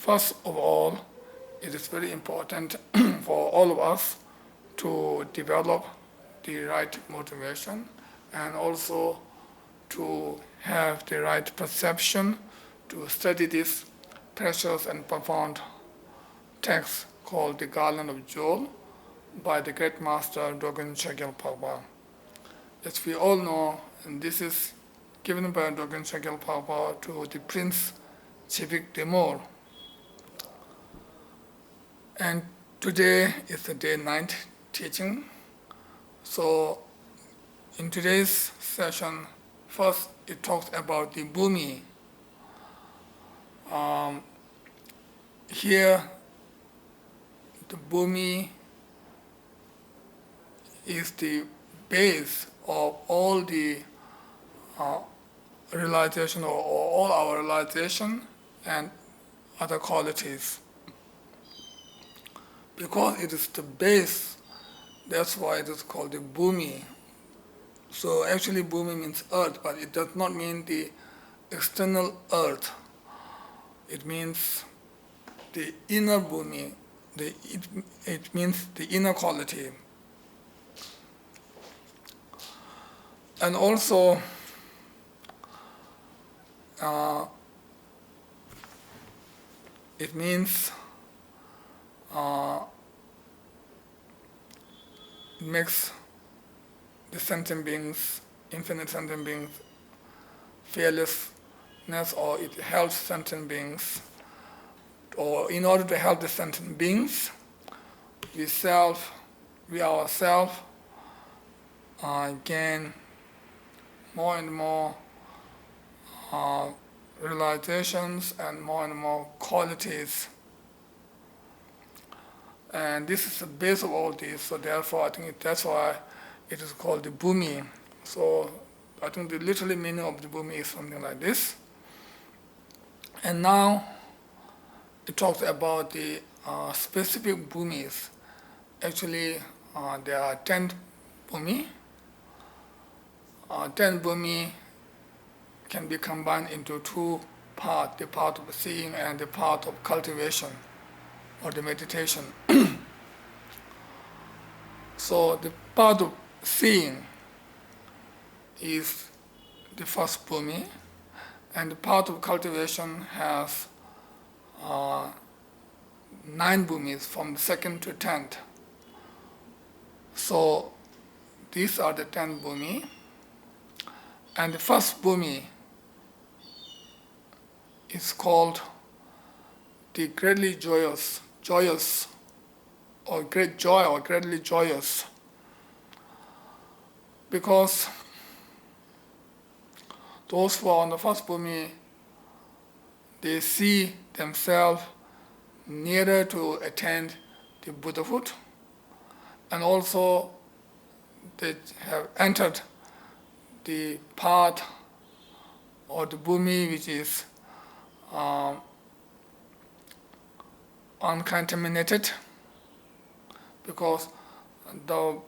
First of all, it is very important for all of us to develop the right motivation and also to have the right perception to study this precious and profound text called the Garland of Jewels by the great master Dogen Chagel Pagpa. As we all know, and this is given by Dogen Chagel Pagpa to the Prince Chivik Demor. And today is the day 9th teaching. So in today's session, first it talks about the Bhumi. Here, the Bhumi is the base of all the realization or all our realization and other qualities. Because it is the base, that's why it is called the Bhumi. So actually Bhumi means earth, but it does not mean the external earth. It means the inner Bhumi. It means the inner quality. And also, it means it makes the sentient beings, infinite sentient beings, fearlessness, or it helps sentient beings. Or in order to help the sentient beings, we ourselves gain more and more realizations and more qualities. And this is the base of all this, so therefore I think that's why it is called the Bhumi. So I think the literal meaning of the Bhumi is something like this. And now it talks about the specific Bhumis. Actually, there are 10 Bhumi. 10 Bhumi can be combined into two parts, the part of seeing and the part of cultivation or the meditation. So the part of seeing is the first Bhumi, and the part of cultivation has 9 Bhumis from the second to 10th. So these are the 10 Bhumi. And the first Bhumi is called the greatly joyous, or great joy, or greatly joyous. Because those who are on the first Bhumi, they see themselves nearer to attain the Buddhahood, and also they have entered the path or the Bhumi which is uncontaminated, because the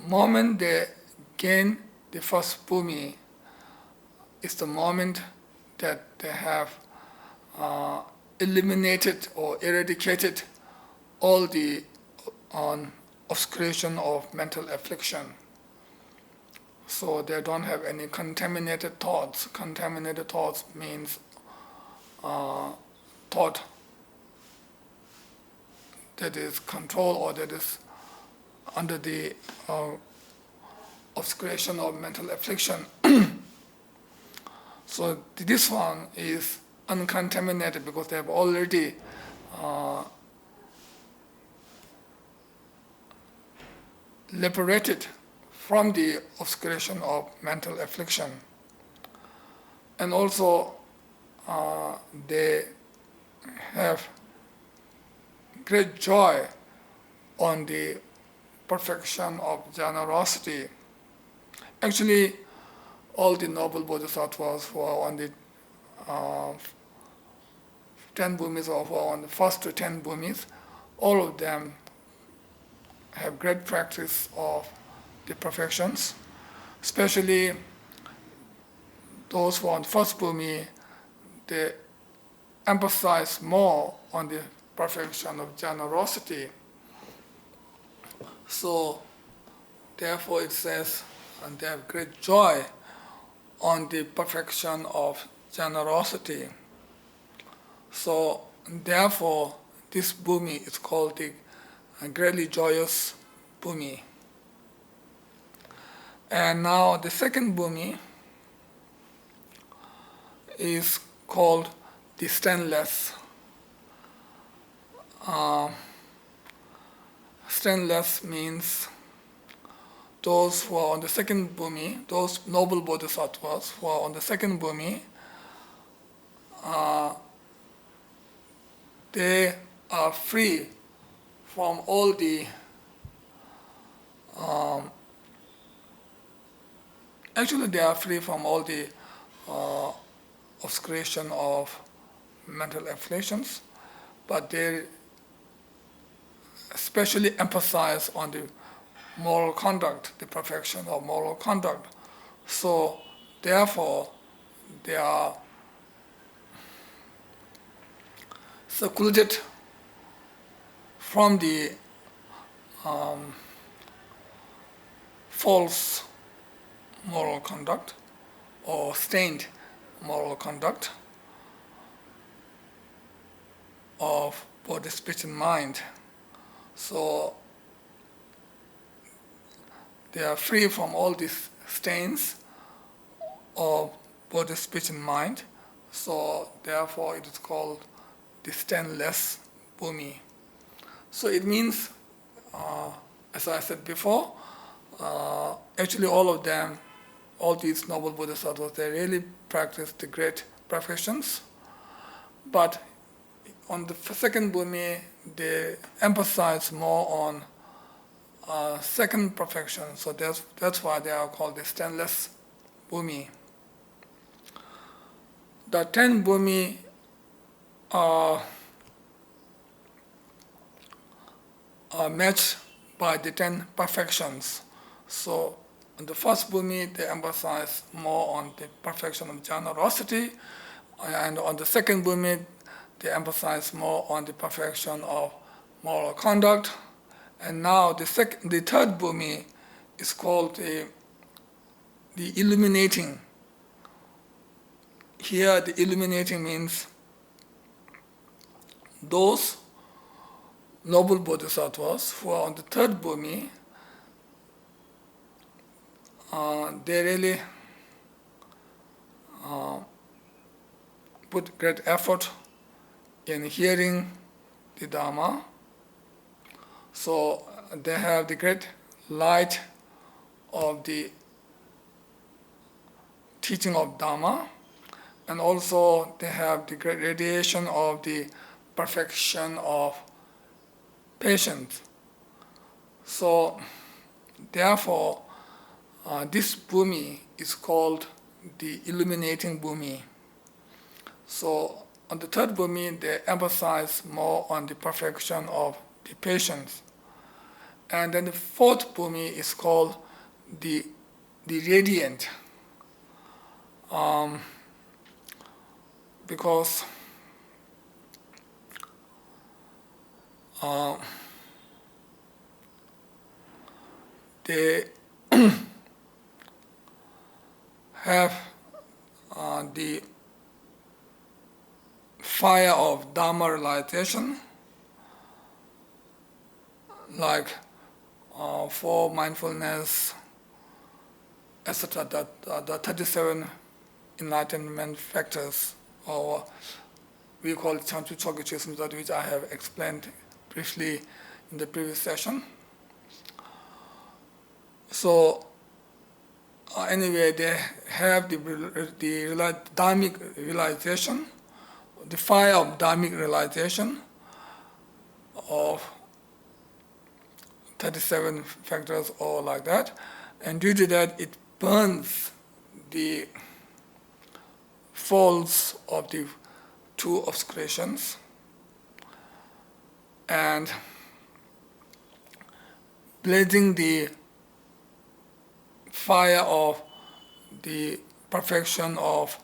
moment they gain the first Bhumi is the moment that they have eliminated or eradicated all the obscuration of mental affliction. So they don't have any contaminated thoughts. Contaminated thoughts means thought that is controlled or that is under the obscuration of mental affliction. So this one is uncontaminated because they have already liberated from the obscuration of mental affliction. And also they have great joy on the perfection of generosity. Actually, all the noble bodhisattvas who are on the 10 Bhumis or who are on the first to 10 Bhumis, all of them have great practice of the perfections, especially those who are on first Bhumi, they emphasize more on the perfection of generosity. So therefore it says, and they have great joy on the perfection of generosity. So therefore this bhumi is called the greatly joyous bhumi. And now the second bhumi is called the stainless. Stainless means those who are on the second bhumi, those noble bodhisattvas who are on the second bhumi, they are free from all the actually they are free from all the obscuration of mental afflictions, but they especially emphasize on the moral conduct, the perfection of moral conduct. So therefore they are secluded from the false moral conduct or stained moral conduct of body, speech, and mind. So they are free from all these stains of body, speech, and mind. So therefore it is called the stainless bhumi. So it means, as I said before, actually all of them, all these noble bodhisattvas, they really practice the great perfections. But on the second bhumi, they emphasize more on second perfection. So that's why they are called the stainless bhumi. The 10 bhumi are matched by the 10 perfections. So in the first bhumi, they emphasize more on the perfection of generosity, and on the second bhumi, they emphasize more on the perfection of moral conduct. And now the third bhumi is called the illuminating. Here the illuminating means those noble bodhisattvas who are on the third bhumi, they really put great effort in hearing the Dhamma. So they have the great light of the teaching of Dhamma, and also they have the great radiation of the perfection of patience. So therefore this bhumi is called the illuminating bhumi. So on the third bhumi, they emphasize more on the perfection of the patience. And then the fourth bhumi is called the radiant, because they have the fire of Dhamma realization, like for mindfulness, etc., the 37 enlightenment factors, or we call it Chanchu Chogichism, that which I have explained briefly in the previous session. So anyway, they have the dharmic realization, the fire of dharmic realization of 37 factors or like that, and due to that it burns the faults of the two obscurations and blazing the fire of the perfection of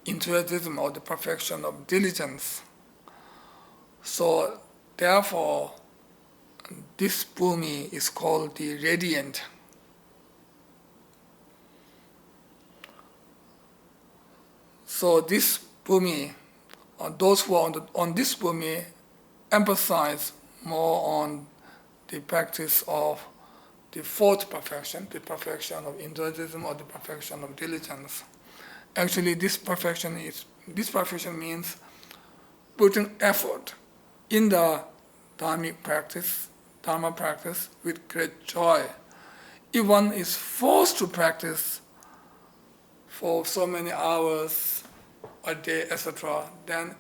enthusiasm or the perfection of diligence. So therefore, this bhumi is called the radiant. So this bhumi, those who are on this bhumi emphasize more on the practice of the fourth perfection, the perfection of enthusiasm or the perfection of diligence. Actually, this perfection means putting effort in the dharma practice with great joy. If one is forced to practice for so many hours a day, etc., then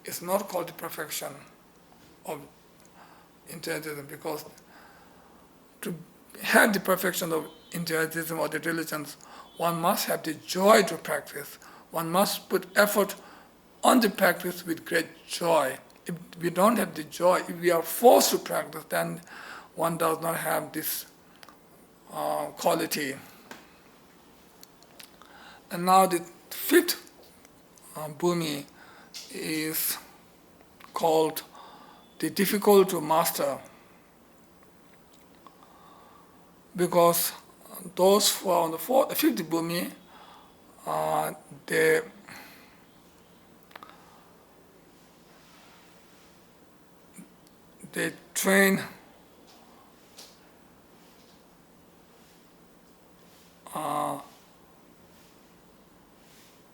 it's not called the perfection of enthusiasm, because to have the perfection of enthusiasm or the diligence, one must have the joy to practice. One must put effort on the practice with great joy. If we don't have the joy, if we are forced to practice, then one does not have this quality. And now the fifth bhumi is called the difficult to master, because those who are on the fifth bhumi, they train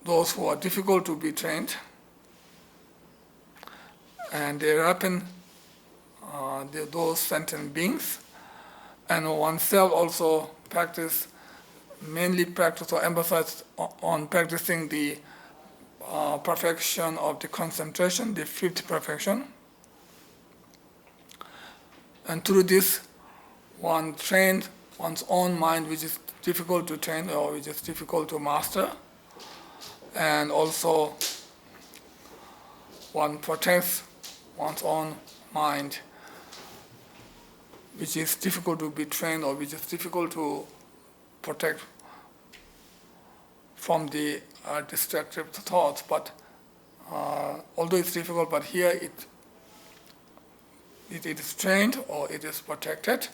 those who are difficult to be trained, and they ripen those sentient beings, and oneself also mainly practice or emphasize on practicing the perfection of the concentration, the fifth perfection. And through this, one trained one's own mind, which is difficult to train or which is difficult to master. And also, one protects one's own mind, which is difficult to be trained or which is difficult to protect from the destructive thoughts. But although it's difficult, but here it is trained or it is protected.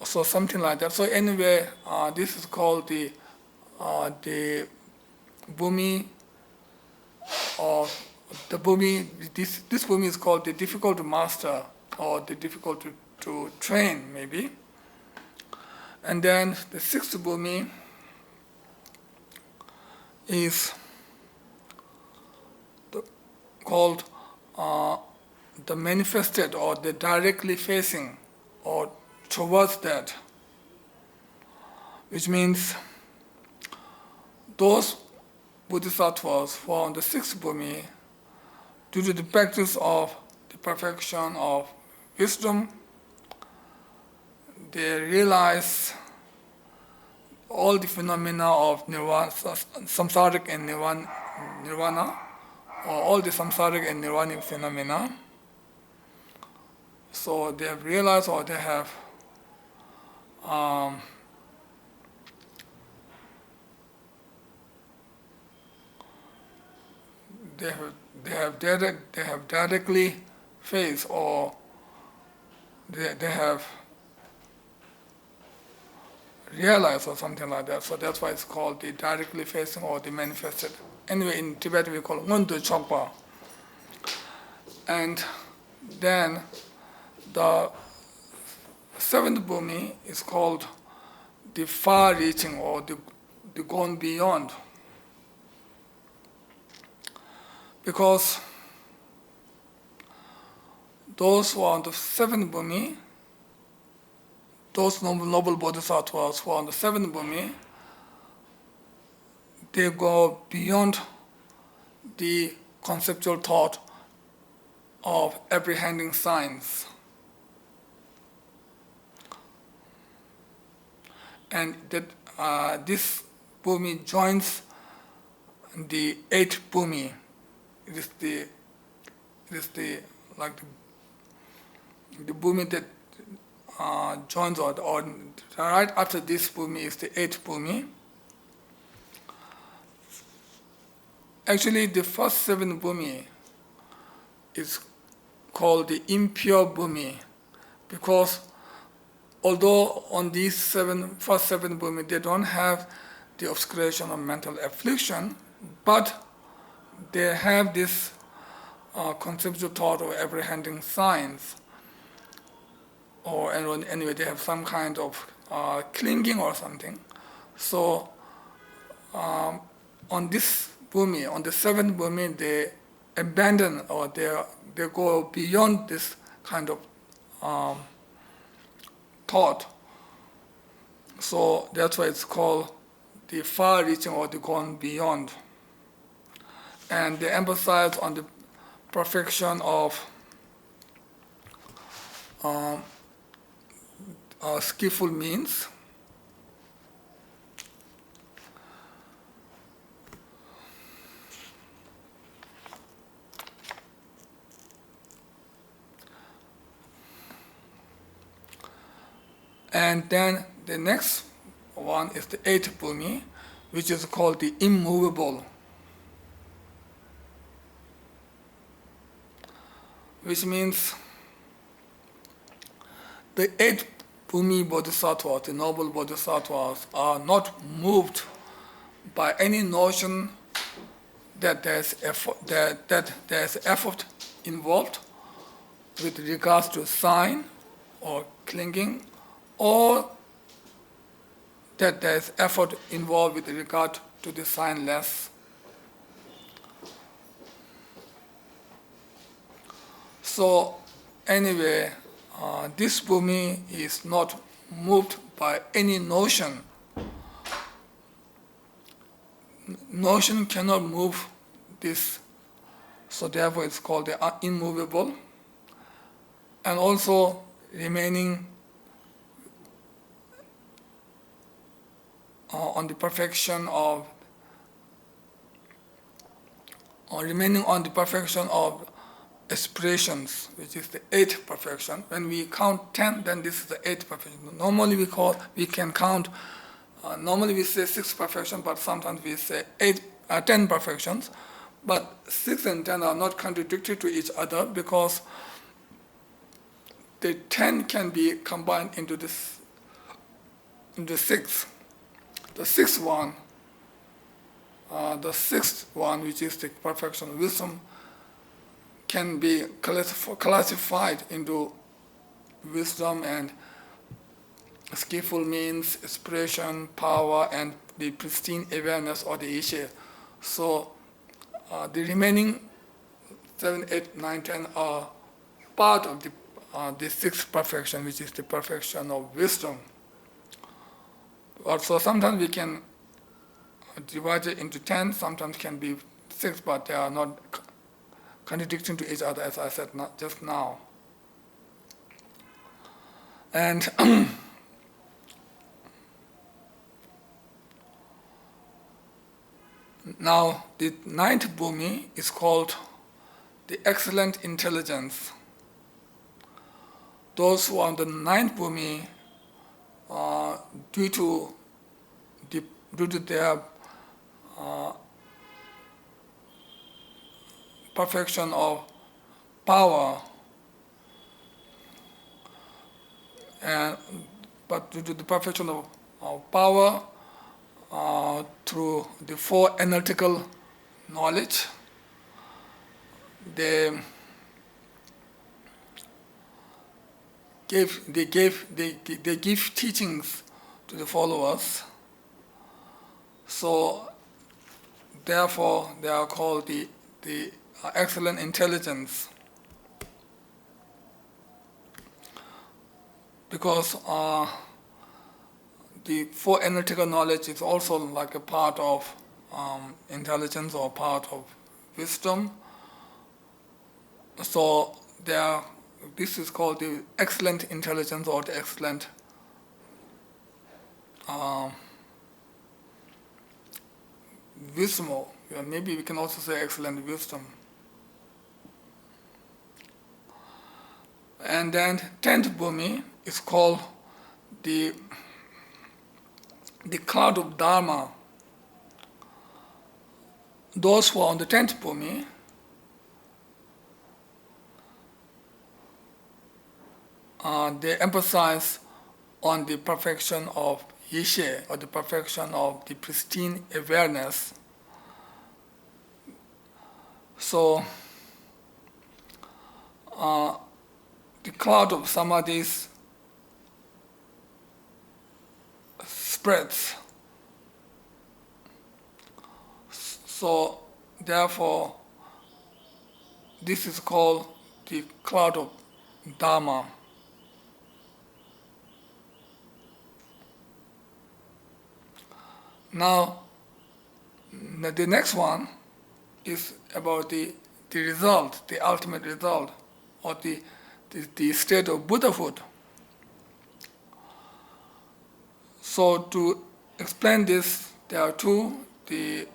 So something like that. So anyway, this is called the bhumi, or the bhumi. This bhumi is called the difficult to master or the difficult to train, maybe. And then the sixth bhumi is called the manifested or the directly facing or towards that, which means those bodhisattvas who are on the sixth bhumi, due to the practice of the perfection of wisdom, they realize all the phenomena of nirvana, samsaric and nirvana, or all the samsaric and nirvanic phenomena. So they have realized, or they have directly faced, or they have realized, or something like that. So that's why it's called the directly facing or the manifested. Anyway, in Tibet we call it Ngundu Chokpa. And then the seventh bhumi is called the far-reaching or the gone beyond. Because those who are on the seventh bhumi, those noble bodhisattvas who are on the seventh bhumi, they go beyond the conceptual thought of apprehending science. And that this bhumi joins the eighth bhumi. It is the bhumi that joins, or right after this bhumi is the eighth bhumi. Actually, the first 7 bhumi is called the impure bhumi, because although on these first seven bhumi, they don't have the obscuration of mental affliction, but they have this conceptual thought of apprehending signs, or anyway, they have some kind of clinging or something. So on this bhumi, on the 7th bhumi, they abandon, or they go beyond this kind of thought. So that's why it's called the far-reaching, or the gone beyond. And they emphasize on the perfection of skillful means. And then the next one is the 8th bhumi, which is called the immovable, which means the 8th bhumi bodhisattvas, the noble bodhisattvas, are not moved by any notion that there's effort involved with regards to sign or clinging, or that there's effort involved with regard to the signless. So anyway, this bhumi is not moved by any notion. Notion cannot move this, so therefore it's called the immovable, and also remaining on the perfection of, or remaining on the perfection of aspirations, which is the 8th perfection. When we count 10, then this is the 8th perfection. Normally we can count, normally we say 6 perfection, but sometimes we say 10 perfections. But 6 and 10 are not contradictory to each other, because the 10 can be combined into 6. The sixth one, which is the perfection of wisdom, can be classified into wisdom and skillful means, inspiration, power, and the pristine awareness, or the ishe. So the remaining 7, 8, 9, 10 are part of the 6th perfection, which is the perfection of wisdom. Also, sometimes we can divide it into 10, sometimes can be 6, but they are not contradicting to each other, as I said just now. And now the 9th bhumi is called the excellent intelligence. Those who are on the 9th bhumi, due to their perfection of power, but due to the perfection of power through the 4 analytical knowledge, they give teachings to the followers. So therefore they are called the excellent intelligence, because the 4 analytical knowledge is also like a part of intelligence, or part of wisdom. So this is called the excellent intelligence, or the excellent wisdom. Maybe we can also say excellent wisdom. And then 10th bhumi is called the cloud of Dharma. those who are on the 10th bhumi, they emphasize on the perfection of Yishe, or the perfection of the pristine awareness. So the cloud of samadhis spreads. So therefore, this is called the cloud of Dharma. Now, the next one is about the result, the ultimate result, or the state of Buddhahood. So to explain this, there are two, the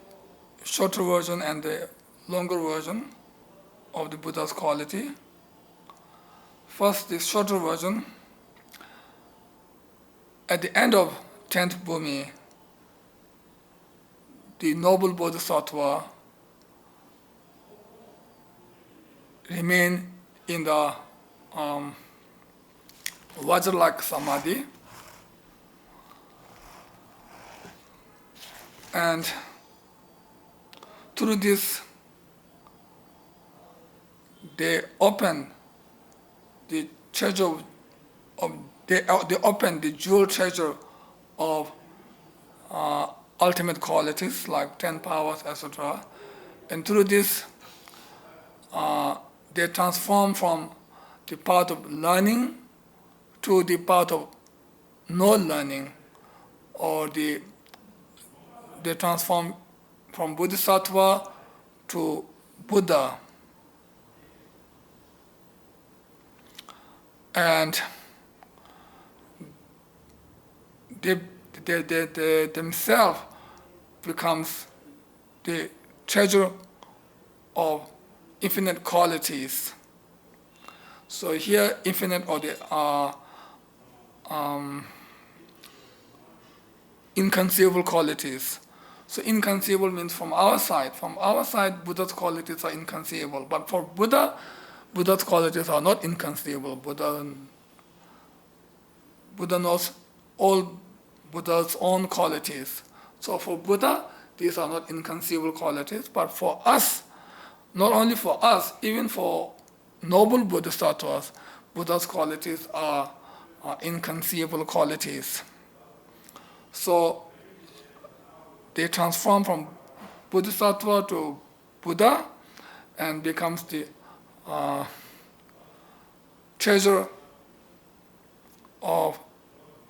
shorter version and the longer version of the Buddha's quality. First, the shorter version. At the end of 10th bhumi, the noble bodhisattva remain in the Vajra-like samadhi, and through this they open the treasure of they open the jewel treasure of ultimate qualities like 10 powers, etc. And through this, they transform from the path of learning to the path of no learning, or they transform from Bodhisattva to Buddha. And they themselves becomes the treasure of infinite qualities. So here, infinite, or the inconceivable qualities. So inconceivable means from our side. From our side, Buddha's qualities are inconceivable. But for Buddha, Buddha's qualities are not inconceivable. Buddha knows all Buddha's own qualities. So for Buddha, these are not inconceivable qualities. But for us, not only for us, even for noble bodhisattvas, Buddha's qualities are inconceivable qualities. So they transform from Bodhisattva to Buddha and becomes the treasure of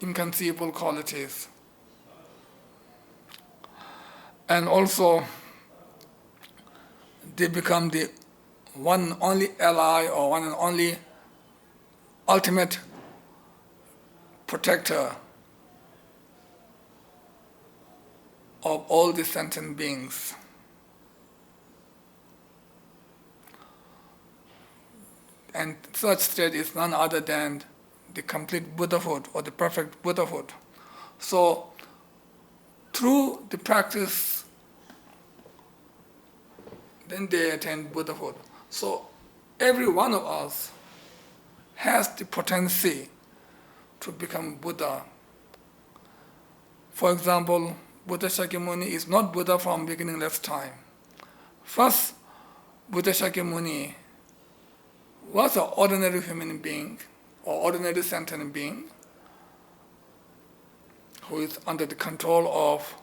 inconceivable qualities. And also they become the one and only ally, or one and only ultimate protector of all the sentient beings. And such state is none other than the complete Buddhahood, or the perfect Buddhahood. So through the practice, then they attain Buddhahood. So every one of us has the potency to become Buddha. For example, Buddha Shakyamuni is not Buddha from beginningless time. First, Buddha Shakyamuni was an ordinary human being, or ordinary sentient being, who is under the control of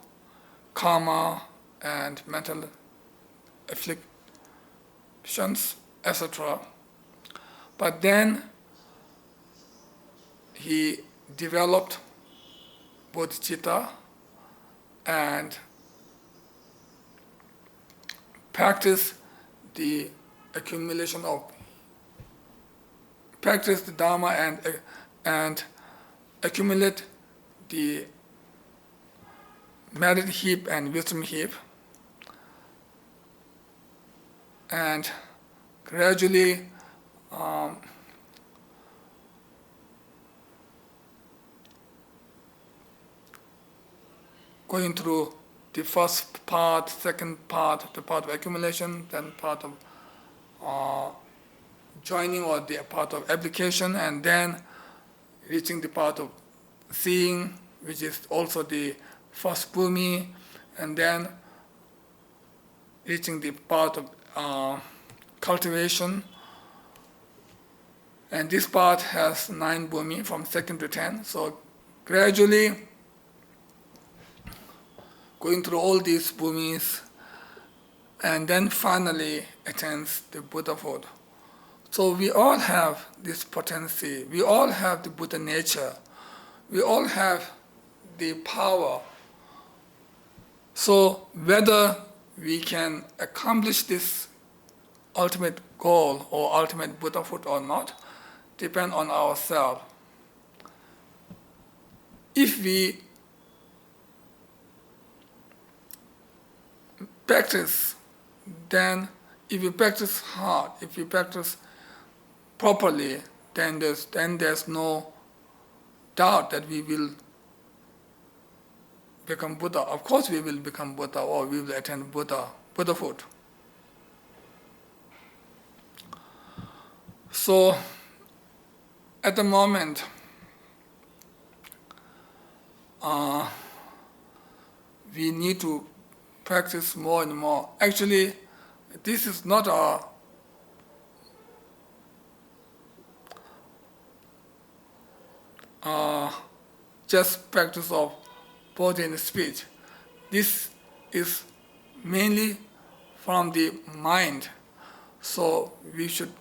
karma and mental afflictions, etc. But then he developed bodhicitta and practiced the accumulation of practice the Dharma and accumulate the merit heap and wisdom heap, and gradually going through the first part, second part, the part of accumulation, then part of joining or the part of application, and then reaching the part of seeing, which is also the first bhumi, and then reaching the part of cultivation. And this part has 9 bhumi from 2nd to 10. So gradually going through all these bhumis, and then finally attains the Buddhahood. So we all have this potency. We all have the Buddha nature. We all have the power. So whether we can accomplish this ultimate goal or ultimate Buddhahood or not depend on ourselves. If we practice, then if we practice hard, if we practice properly, then there's no doubt that we will become Buddha. Of course we will become Buddha, or we will attain Buddhahood. So at the moment, we need to practice more and more. Actually, this is not a just practice of body and speech. This is mainly from the mind. So we should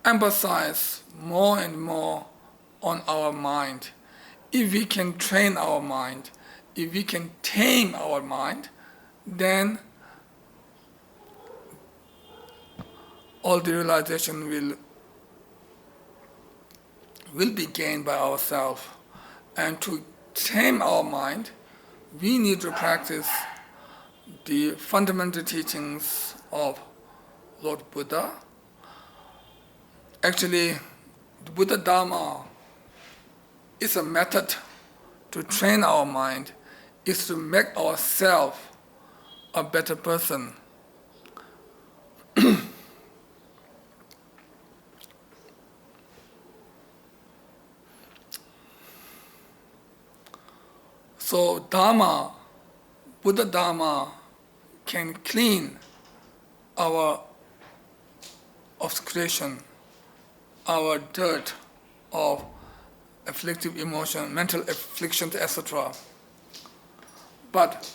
emphasize more and more on our mind. If we can train our mind, if we can tame our mind, then all the realization will be gained by ourselves. And to tame our mind, we need to practice the fundamental teachings of Lord Buddha. Actually, the Buddha Dharma is a method to train our mind, is to make ourselves a better person. So Dharma, Buddha Dharma can clean our obscuration, our dirt of afflictive emotion, mental afflictions, etc. But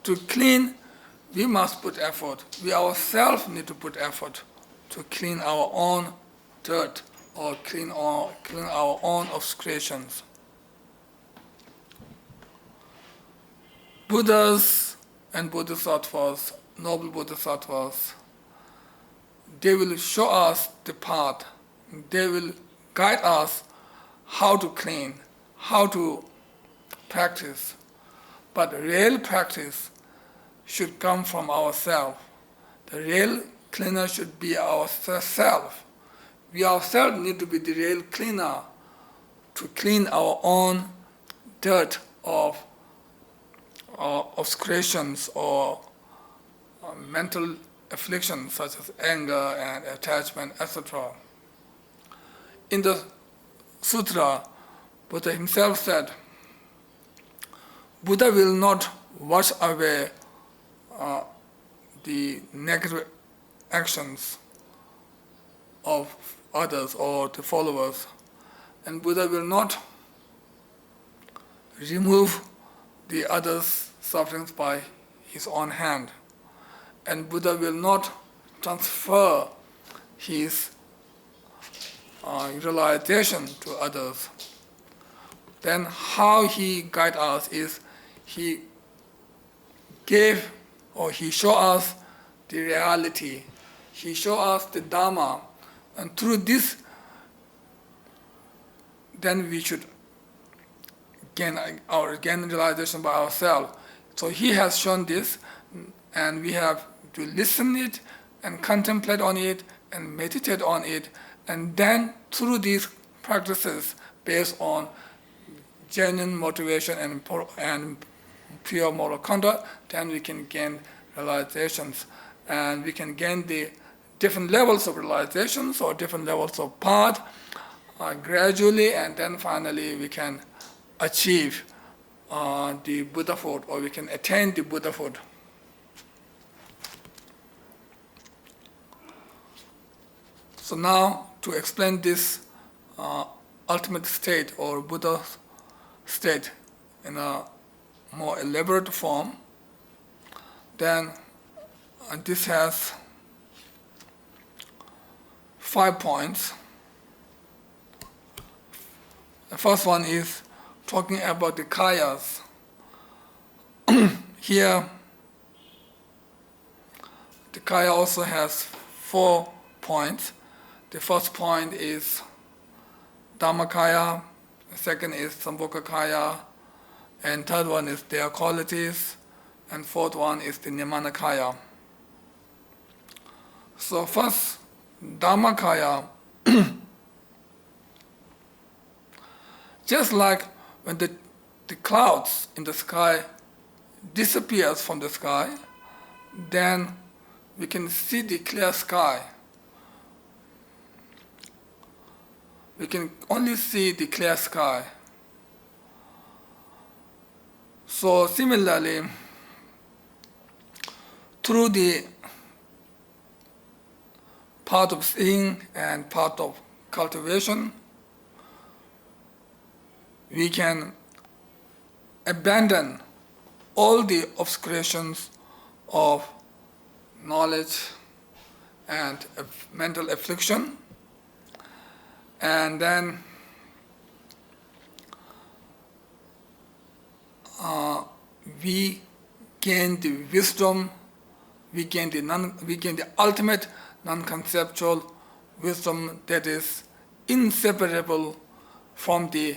to clean, we must put effort. We ourselves need to put effort to clean our own dirt or clean our own obscurations. Buddhas and Bodhisattvas, noble Bodhisattvas, they will show us the path. They will guide us how to clean, how to practice. But real practice should come from ourselves. The real cleaner should be ourselves. We ourselves need to be the real cleaner to clean our own dirt of obscurations or mental afflictions such as anger and attachment, etc. In the sutra, Buddha himself said, Buddha will not wash away the negative actions of others or the followers, and Buddha will not remove the others' sufferings by his own hand, and Buddha will not transfer his realization to others. Then how he guides us is he gave or he showed us the reality, he showed us the Dharma, and through this then we should gain realization by ourselves. So he has shown this, and we have to listen it and contemplate on it and meditate on it, and then through these practices based on genuine motivation and pure moral conduct, then we can gain realizations, and we can gain the different levels of realizations or different levels of path gradually, and then finally we can achieve the Buddhahood, or we can attain the Buddhahood. So now, to explain this ultimate state or Buddha state in a more elaborate form, then this has 5 points. The first one is talking about the kayas. Here, the kaya also has 4 points. The first point is Dhammakaya, the second is Sambhogakaya, and third one is their qualities, and fourth one is the Nimanakaya. So first, Dhammakaya, just like when the clouds in the sky disappears from the sky, then we can see the clear sky. We can only see the clear sky. So similarly, through the part of seeing and part of cultivation, we can abandon all the obscurations of knowledge and mental affliction, and then we gain the wisdom, we gain the ultimate non-conceptual wisdom that is inseparable from the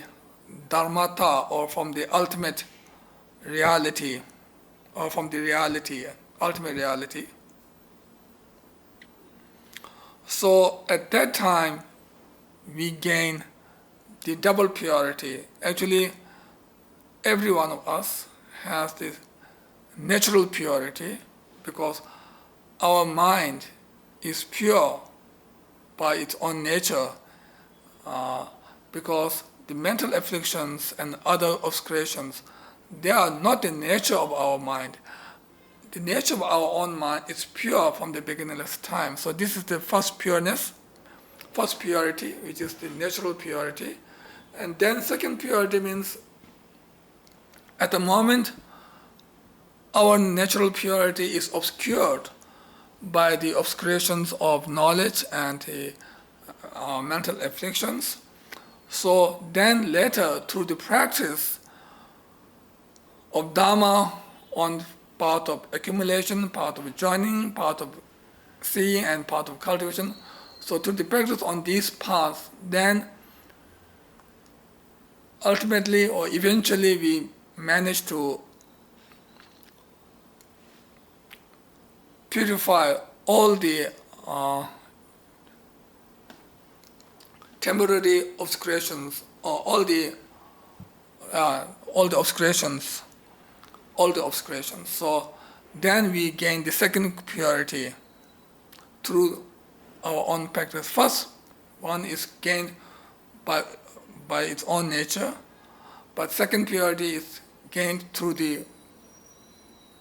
dharmata, or from the ultimate reality, or from the reality, ultimate reality. So at that time, we gain the double purity. Actually, every one of us has this natural purity, because our mind is pure by its own nature, because the mental afflictions and other obscurations, they are not the nature of our mind. The nature of our own mind is pure from the beginningless time. So this is the first pureness, first purity, which is the natural purity. And then second purity means, at the moment, our natural purity is obscured by the obscurations of knowledge and the mental afflictions. So then later, through the practice of Dhamma, on part of accumulation, part of joining, part of seeing, and part of cultivation, so through the practice on these paths, then ultimately or eventually we manage to purify all the temporary obscurations, or all the obscurations. So then we gain the second purity through our own practice. First one is gained by its own nature, but second purity is gained through the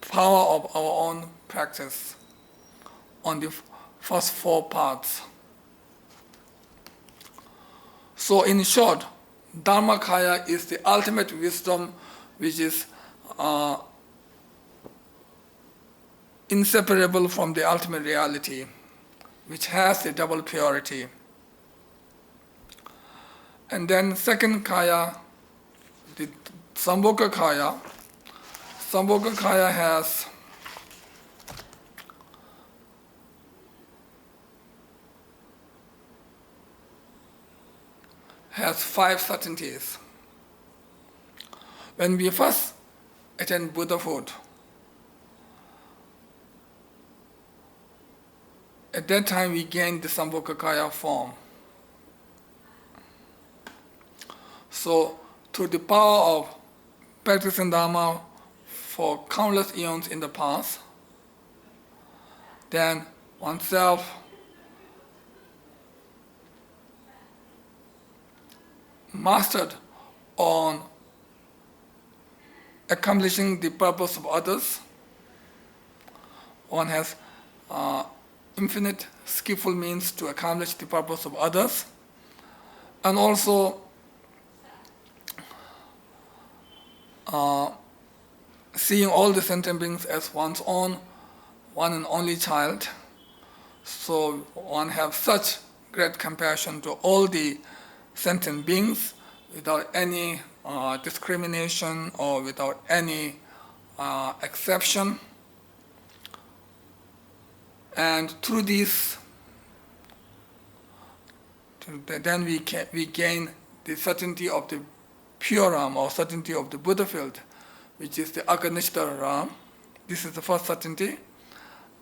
power of our own practice on the first 4 parts. So in short, Dharmakaya is the ultimate wisdom, which is inseparable from the ultimate reality, which has the double purity. And then second kaya, the Sambhogakaya. Sambhogakaya has 5 certainties. When we first attain Buddhahood, at that time we gain the Sambhogakaya form. So through the power of practicing Dharma for countless eons in the past, then oneself mastered on accomplishing the purpose of others. One has infinite skillful means to accomplish the purpose of others, and also seeing all the sentient beings as one's own one and only child. So one has such great compassion to all the sentient beings without any discrimination or without any exception. And through this, then we gain the certainty of the pure Ram, or certainty of the Buddha field, which is the Akanishta Ram. This is the first certainty.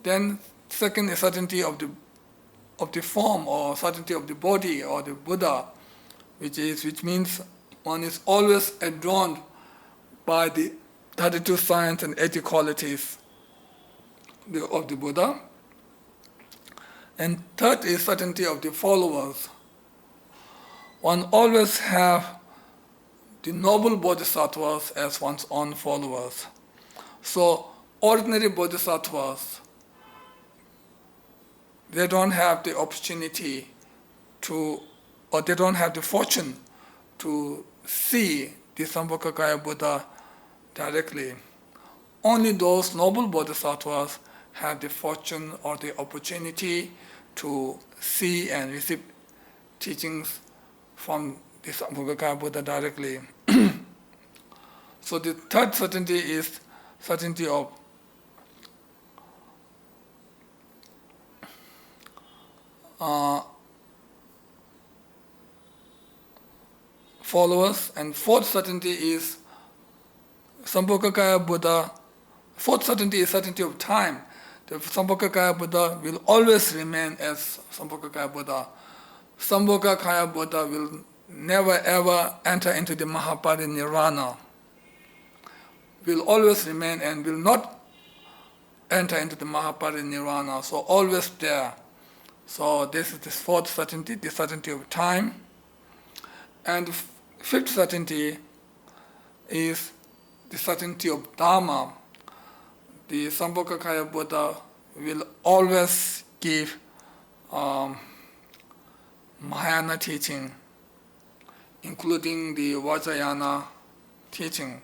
Then second is certainty of the form, or certainty of the body, or the Buddha, which means one is always adorned by the 32 signs and 80 qualities of the Buddha. And third is certainty of the followers. One always have the noble bodhisattvas as one's own followers. So ordinary bodhisattvas, they don't have the opportunity to, or they don't have the fortune to see the Sambhogakaya Buddha directly. Only those noble bodhisattvas have the fortune or the opportunity to see and receive teachings from the Sambhogakaya Buddha directly. So the third certainty is certainty of followers, and fourth certainty is Sambhogakaya Buddha. Fourth certainty is certainty of time. The Sambhogakaya Buddha will always remain as Sambhogakaya Buddha. Sambhogakaya Buddha will never ever enter into the Mahaparinirvana. Will always remain and will not enter into the Mahaparinirvana, so always there. So this is the fourth certainty, the certainty of time. And fifth certainty is the certainty of Dharma. The Sambhogakaya Buddha will always give Mahayana teaching, including the Vajrayana teaching.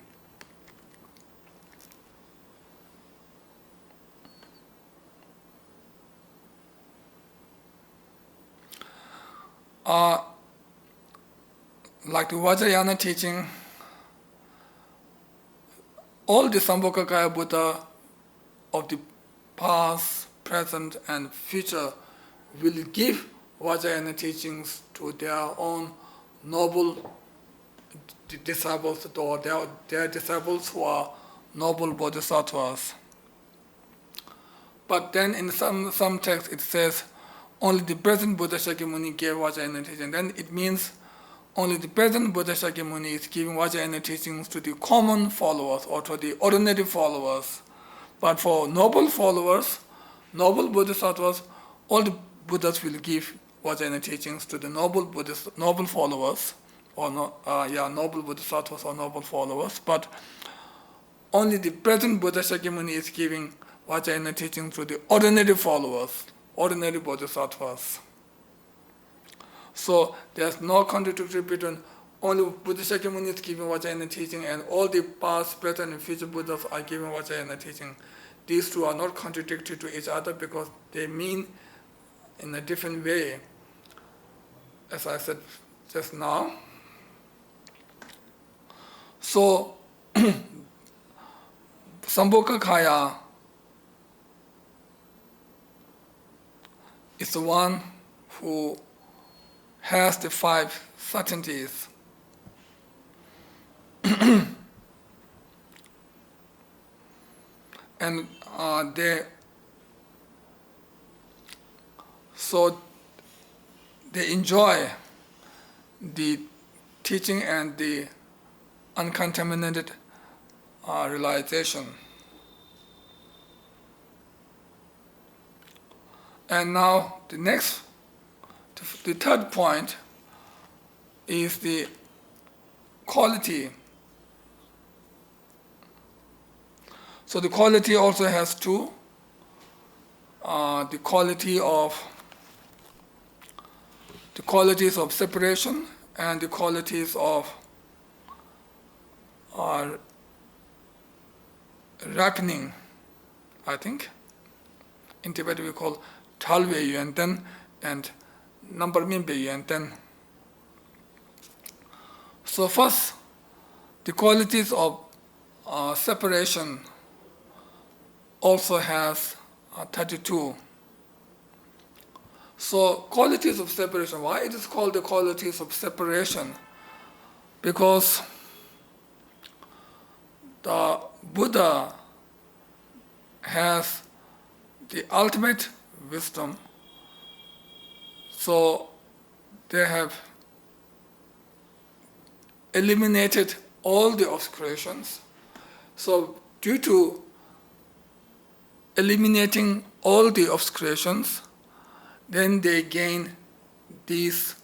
Like the Vajrayana teaching, all the Sambhogakaya Buddha of the past, present, and future will give Vajrayana teachings to their own noble disciples, or their disciples who are noble bodhisattvas. But then in some texts it says only the present Buddha Shakyamuni gave Vajrayana teaching. Then it means only the present Buddha Shakyamuni is giving Vajrayana teachings to the common followers or to the ordinary followers. But for noble followers, noble bodhisattvas, all the Buddhas will give Vajrayana teachings to the noble followers, or noble bodhisattvas or noble followers. But only the present Buddha Shakyamuni is giving Vajrayana teachings to the ordinary followers, ordinary bodhisattvas. So there's no contradiction between only Buddha Shakyamuni is giving Vajrayana teaching and all the past, present, and future Buddhas are giving Vajrayana teaching. These two are not contradictory to each other because they mean in a different way. As I said just now. So Sambhogakaya is the one who has the five certainties. And they enjoy the teaching and the uncontaminated realization. And now the third point is the quality. So the quality also has two. The qualities of separation and the qualities of ripening, I think. In Tibet we call Talwe Yuanten and Nambar Minbe Yuanten. So first, the qualities of separation also has 32. So qualities of separation, why it is called the qualities of separation? Because the Buddha has the ultimate wisdom, so they have eliminated all the obscurations. So due to eliminating all the obscurations, then they gain these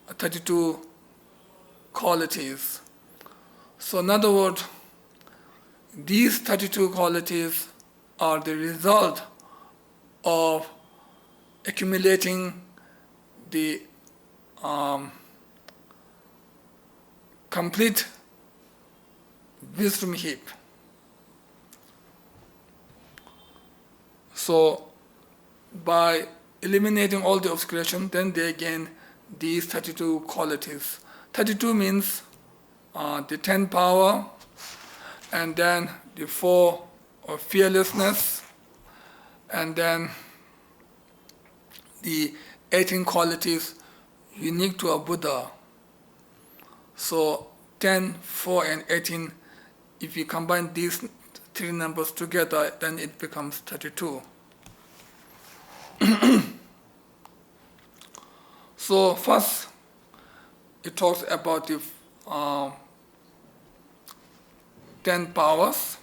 32 qualities. So in other words, these 32 qualities are the result of accumulating the complete wisdom heap. So by eliminating all the obscuration, then they gain these 32 qualities. 32 means the 10 power, and then the 4 of fearlessness, and then the 18 qualities unique to a Buddha. So 10, 4, and 18, if you combine these three numbers together, then it becomes 32. So first, it talks about the 10 powers.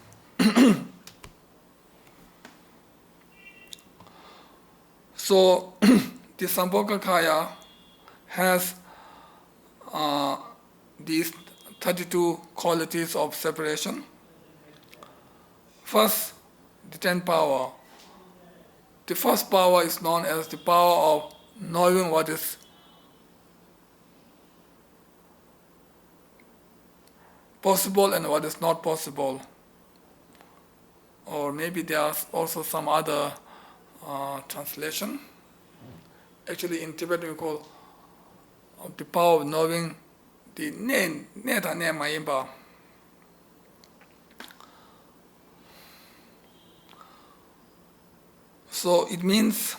So the Sambhogakaya has these 32 qualities of separation. First, the 10 power. The first power is known as the power of knowing what is possible and what is not possible. Or maybe there are also some other translation. Actually, in Tibet we call the power of knowing the neta ne mayimba. So it means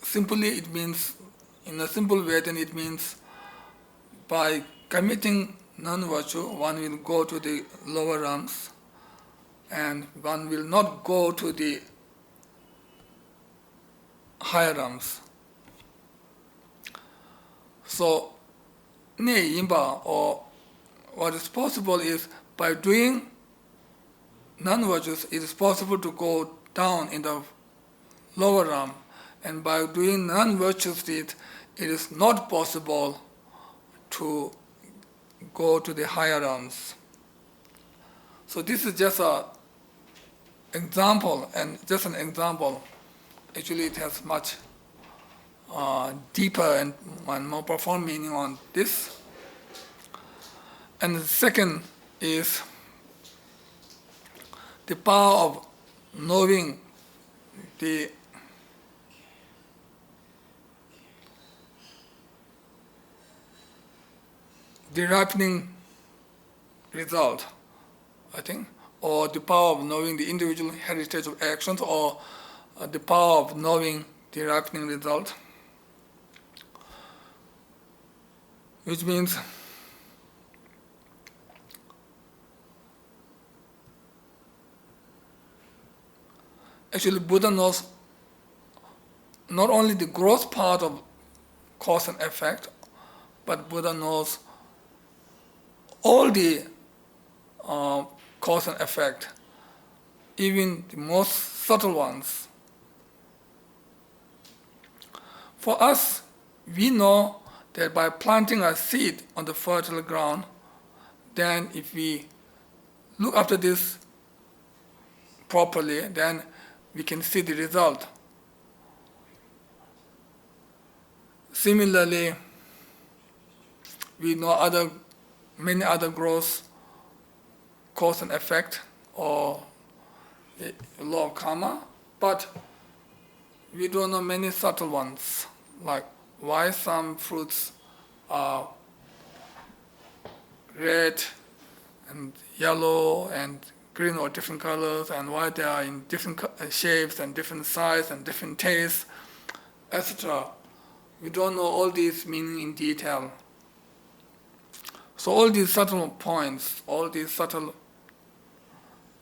simply it means, in a simple way, then it means by committing non-virtue, one will go to the lower realms and one will not go to the higher realms. So, ne yimba, or what is possible is by doing non-virtues, it is possible to go down in the lower realm, and by doing non-virtuous deed, it is not possible to go to the higher realms. So this is just an example, and just an example. Actually, it has much deeper and more profound meaning on this. And the second is the power of knowing the ripening result, I think, or the power of knowing the individual heritage of actions, or the power of knowing the ripening result, which means actually Buddha knows not only the growth part of cause and effect, but Buddha knows all the cause and effect, even the most subtle ones. For us, we know that by planting a seed on the fertile ground, then if we look after this properly, then we can see the result. Similarly, we know many other growth, cause and effect, or the law of karma, but we don't know many subtle ones, like why some fruits are red and yellow and green or different colors, and why they are in different shapes and different size and different tastes, etc. We don't know all these meaning in detail. So all these subtle points, all these subtle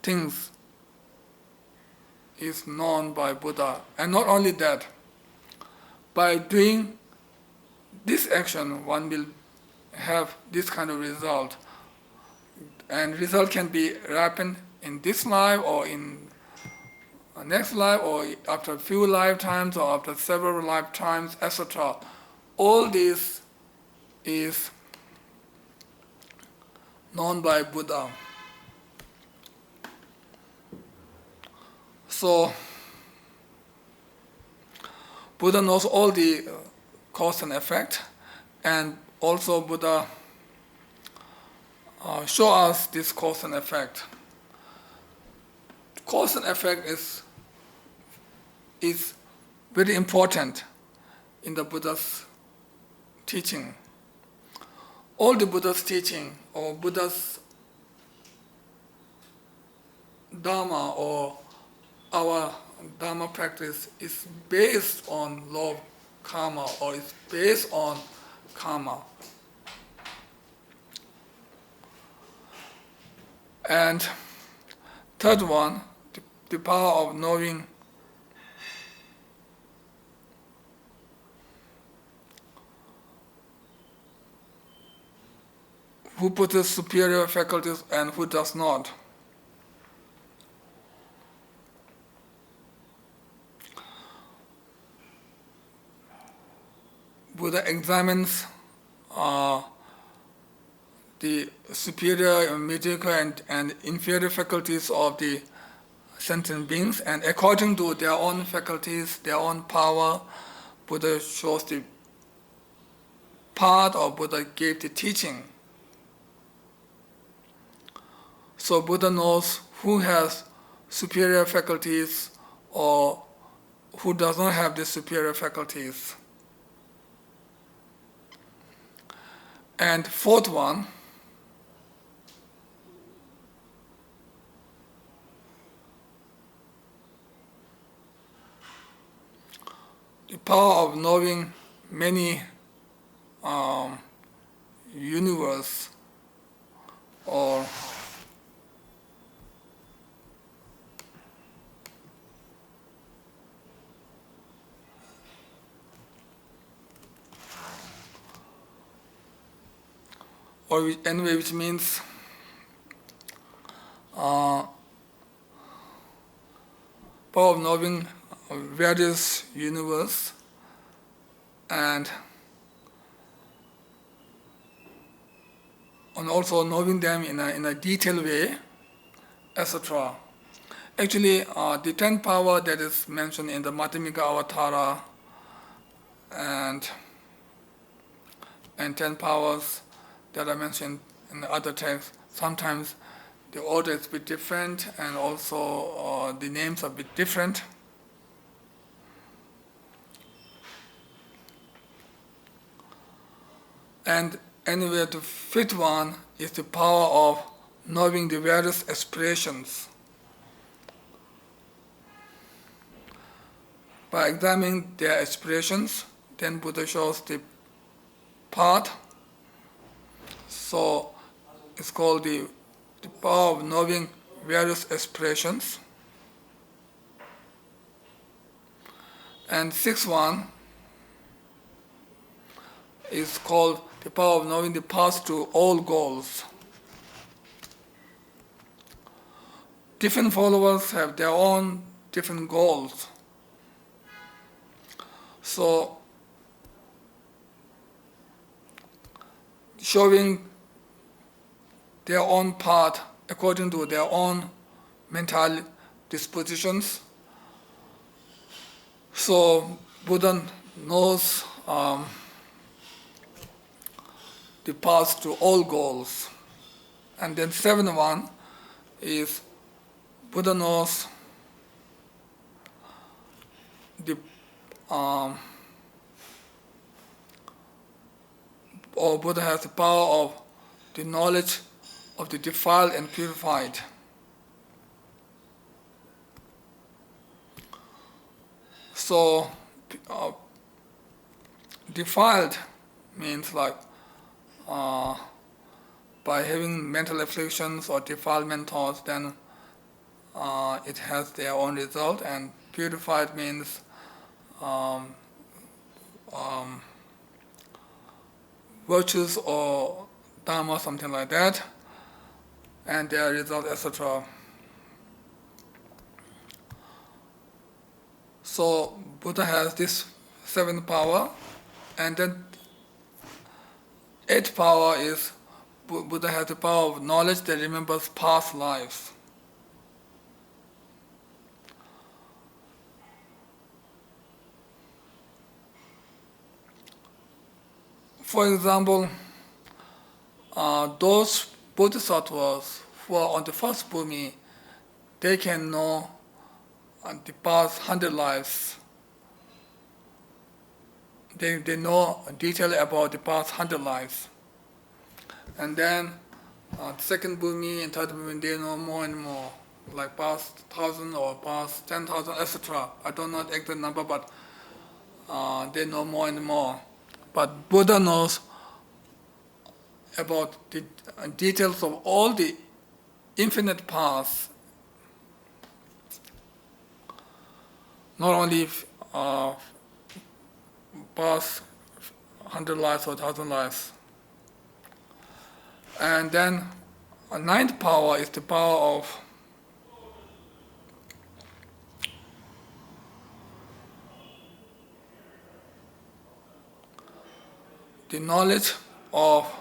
things is known by Buddha. And not only that, by doing this action, one will have this kind of result. And result can be ripened in this life or in next life or after a few lifetimes or after several lifetimes, etc. All this is known by Buddha. So Buddha knows all the cause and effect, and also Buddha show us this cause and effect. Cause and effect is very important in the Buddha's teaching. All the Buddha's teaching or Buddha's Dharma or our Dharma practice is based on law of karma or is based on karma. And third one, the power of knowing who possesses superior faculties and who does not. Buddha examines the superior, mediocre, and inferior faculties of the sentient beings, and according to their own faculties, their own power, Buddha shows the path, or Buddha gave the teaching. So Buddha knows who has superior faculties or who does not have the superior faculties. And fourth one, the power of knowing many universe or anyway, which means power of knowing various universe and also knowing them in a detailed way, etc. Actually, the 10 power that is mentioned in the Madhyamika Avatara and 10 powers that are mentioned in the other texts, sometimes the order is a bit different and also the names are a bit different. And anyway, the fifth one is the power of knowing the various aspirations. By examining their aspirations, then Buddha shows the path. So it's called the power of knowing various aspirations. And sixth one is called the power of knowing the path to all goals. Different followers have their own different goals. So showing their own path according to their own mental dispositions. So Buddha knows the path to all goals. And then seventh one is Buddha knows the or Buddha has the power of the knowledge of the defiled and purified. So defiled means like by having mental afflictions or defilement thoughts, then it has their own result. And purified means virtues or dharma, something like that, and their result, etc. So Buddha has this seventh power, and then eighth power is Buddha has the power of knowledge that remembers past lives. For example, those bodhisattvas who are on the first bhumi, they can know the past 100 lives. They know detail about the past 100 lives. And then the second bhumi and third bhumi, they know more and more, like past 1,000 or past 10,000, etc. I don't know the exact number, but they know more and more. But Buddha knows about the details of all the infinite paths, not only past 100 lives or 1,000 lives. And then a ninth power is the power of the knowledge of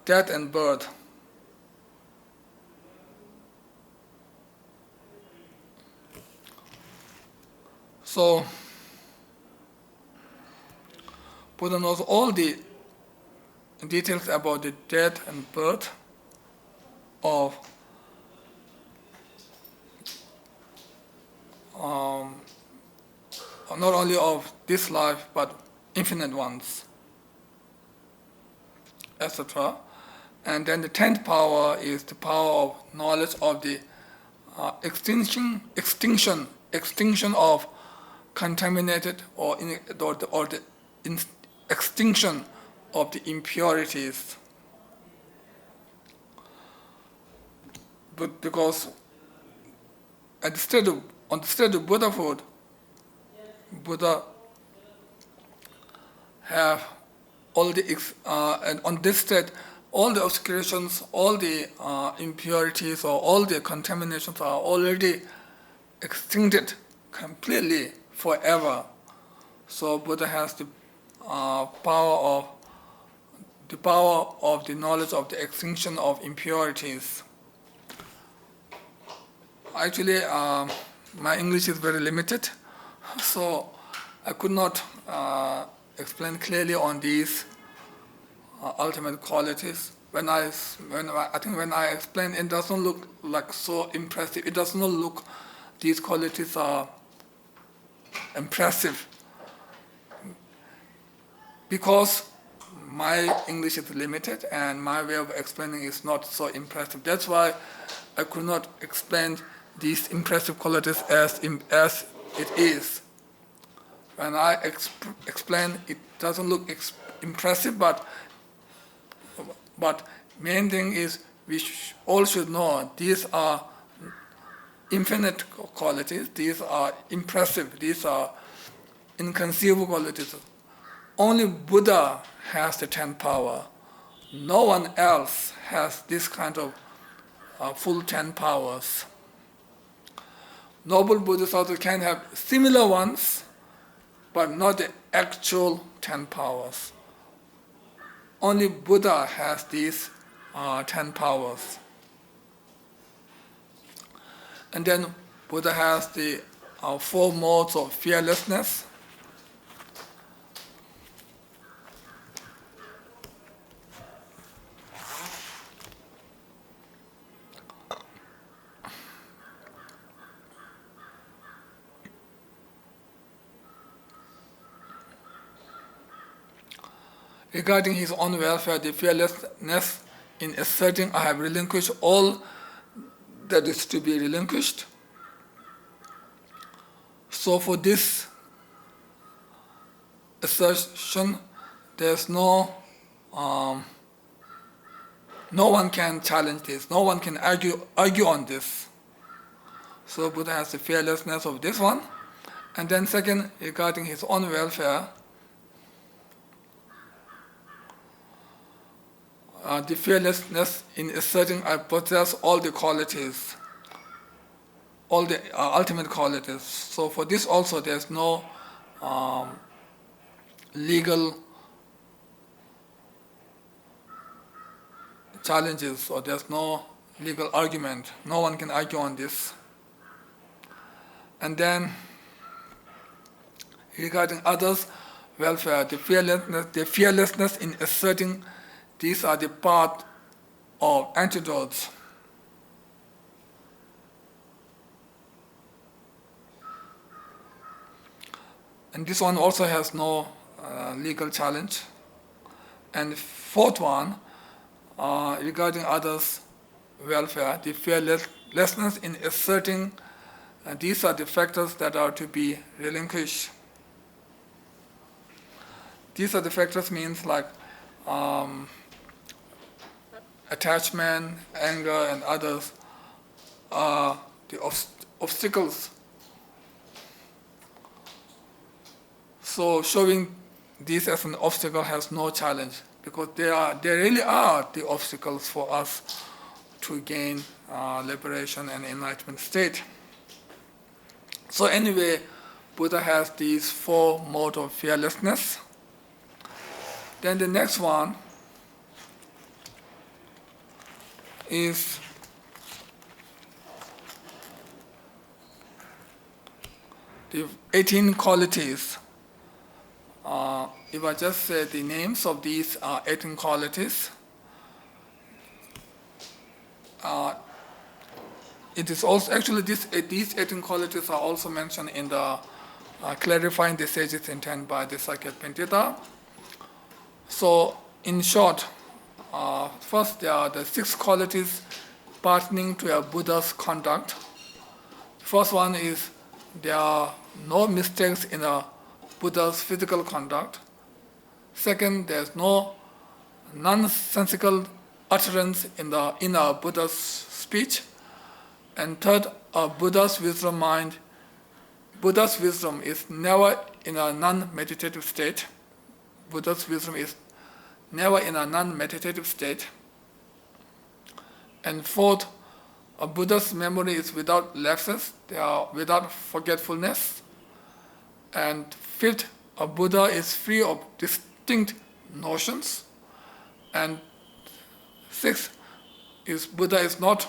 death and birth. So Buddha knows all the details about the death and birth of not only of this life but infinite ones, etc. And then the 10th power is the power of knowledge of the extinction of contaminated or the extinction of the impurities. But because on the state of Buddhahood, Buddha have all the and on this state, all the obscurations, all the impurities, or all the contaminations are already extincted completely forever. So Buddha has the power of the knowledge of the extinction of impurities. Actually, my English is very limited, so I could not explain clearly on these ultimate qualities. When I explain, it doesn't look like so impressive. It does not look these qualities are impressive because my English is limited and my way of explaining is not so impressive. That's why I could not explain these impressive qualities as it is. When I explain, it doesn't look impressive, but main thing is we all should know these are infinite qualities. These are impressive. These are inconceivable qualities. Only Buddha has the 10 power. No one else has this kind of full 10 powers. Noble Bodhisattvas can have similar ones, but not the actual 10 powers. Only Buddha has these 10 powers. And then Buddha has the 4 modes of fearlessness. Regarding his own welfare, the fearlessness in asserting, I have relinquished all that is to be relinquished. So for this assertion, there's no one can challenge this. No one can argue on this. So Buddha has the fearlessness of this one. And then second, regarding his own welfare, the fearlessness in asserting I possess all the qualities, all the ultimate qualities. So for this also there's no legal challenges, or there's no legal argument. No one can argue on this. And then regarding others' welfare, the fearlessness in asserting these are the part of antidotes. And this one also has no legal challenge. And fourth one, regarding others' welfare, the fearlessness in asserting these are the factors that are to be relinquished. These are the factors means like attachment, anger, and others are the obstacles. So showing this as an obstacle has no challenge, because they really are the obstacles for us to gain liberation and enlightenment state. So anyway, Buddha has these 4 modes of fearlessness. Then the next one is the 18 qualities. If I just say the names of these 18 qualities, it is also actually these 18 qualities are also mentioned in the clarifying the sage's intent by the Sakya Pentita. So in short, first there are the 6 qualities pertaining to a Buddha's conduct. First one is there are no mistakes in a Buddha's physical conduct. Second, there's no nonsensical utterance in a Buddha's speech. And third, a Buddha's wisdom mind. Buddha's wisdom is never in a non-meditative state. Buddha's wisdom is never in a non-meditative state. And fourth, a Buddha's memory is without lapses, they are without forgetfulness. And fifth, a Buddha is free of distinct notions. And sixth, is Buddha is not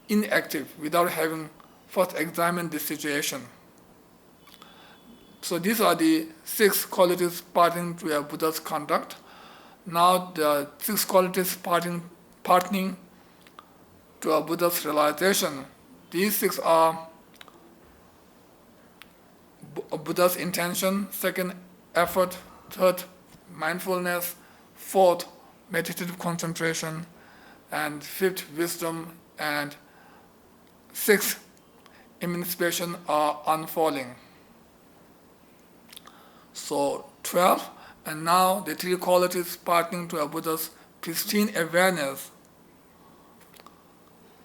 inactive without having first examined the situation. So these are the 6 qualities pertaining to a Buddha's conduct. Now the 6 qualities pertaining to a Buddha's realization. These 6 are Buddha's intention, second, effort, third, mindfulness, fourth, meditative concentration, and fifth, wisdom, and sixth, emancipation or unfolding. So 12, and now the 3 qualities pertaining to a Buddha's pristine awareness.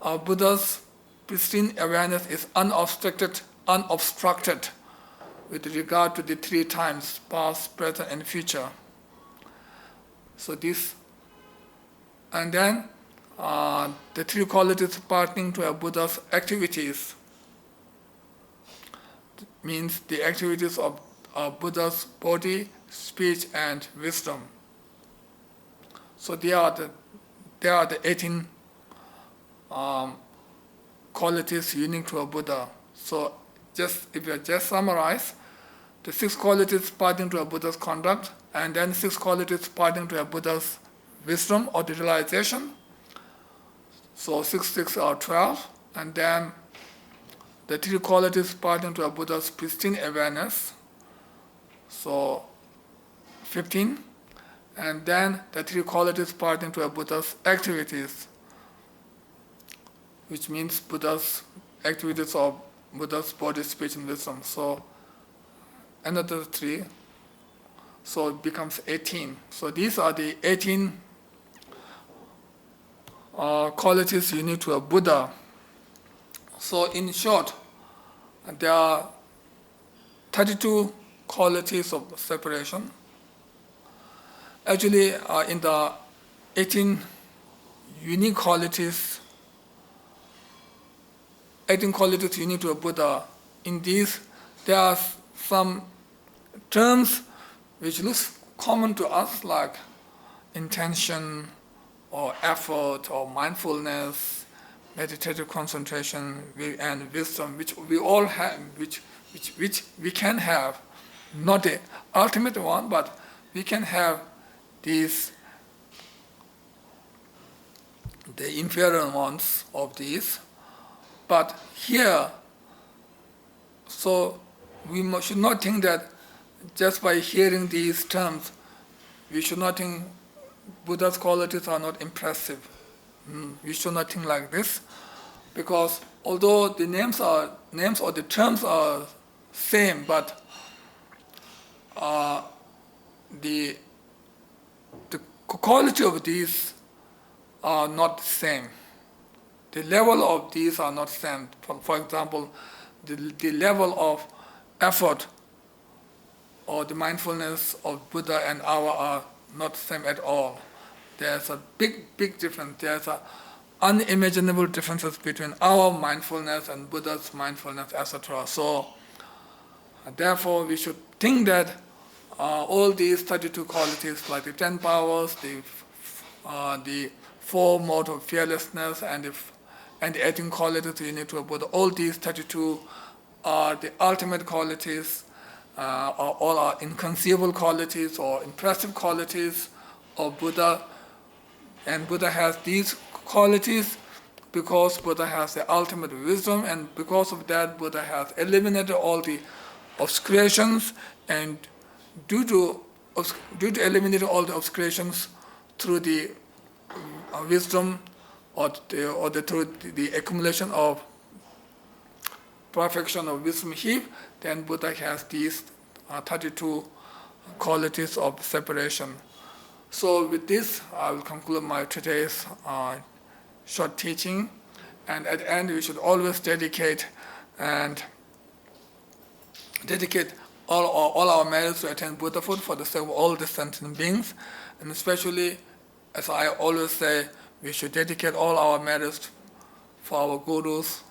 A Buddha's pristine awareness is unobstructed with regard to the three times, past, present, and future. So this, and then the three qualities pertaining to a Buddha's activities means the activities of Buddha's body, speech, and wisdom. So they are the 18 qualities unique to a Buddha. So if you just summarize, the 6 qualities pertaining to a Buddha's conduct, and then 6 qualities pertaining to a Buddha's wisdom or the realization. So 6 are 12, and then the 3 qualities pertaining to a Buddha's pristine awareness, so 15, and then the 3 qualities pertaining to a Buddha's activities, which means Buddha's activities of Buddha's body, speech, and wisdom. So another 3, so it becomes 18. So these are the 18 qualities unique to a Buddha. So in short, there are 32 qualities of separation. Actually, in the 18 unique qualities, 18 qualities unique to a Buddha, in these there are some terms which looks common to us, like intention or effort or mindfulness, meditative concentration, and wisdom, which we all have, which we can have, not the ultimate one, but we can have these, the inferior ones of these. But here, so we should not think that just by hearing these terms, we should not think Buddha's qualities are not impressive. We should not think like this, because although the names or the terms are same, but the quality of these are not the same. The level of these are not same. For example, the level of effort or the mindfulness of Buddha and our are not same at all. There's a big difference. There's a unimaginable differences between our mindfulness and Buddha's mindfulness, etc. So therefore we should think that all these 32 qualities, like the 10 powers, the 4 modes of fearlessness, and the 18 qualities unique to a Buddha, all these 32 are the ultimate qualities, all are inconceivable qualities or impressive qualities of Buddha. And Buddha has these qualities because Buddha has the ultimate wisdom, and because of that Buddha has eliminated all the obscurations, and due to eliminating all the obscurations through the wisdom through the accumulation of perfection of wisdom heap, then Buddha has these 32 qualities of separation. So with this, I will conclude my today's short teaching. And at the end, we should always dedicate all our merits to attain Buddhahood for the sake of all the sentient beings. And especially, as I always say, we should dedicate all our merits for our gurus,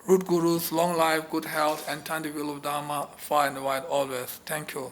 root gurus, long life, good health, and time the will of Dharma, far and wide always. Thank you.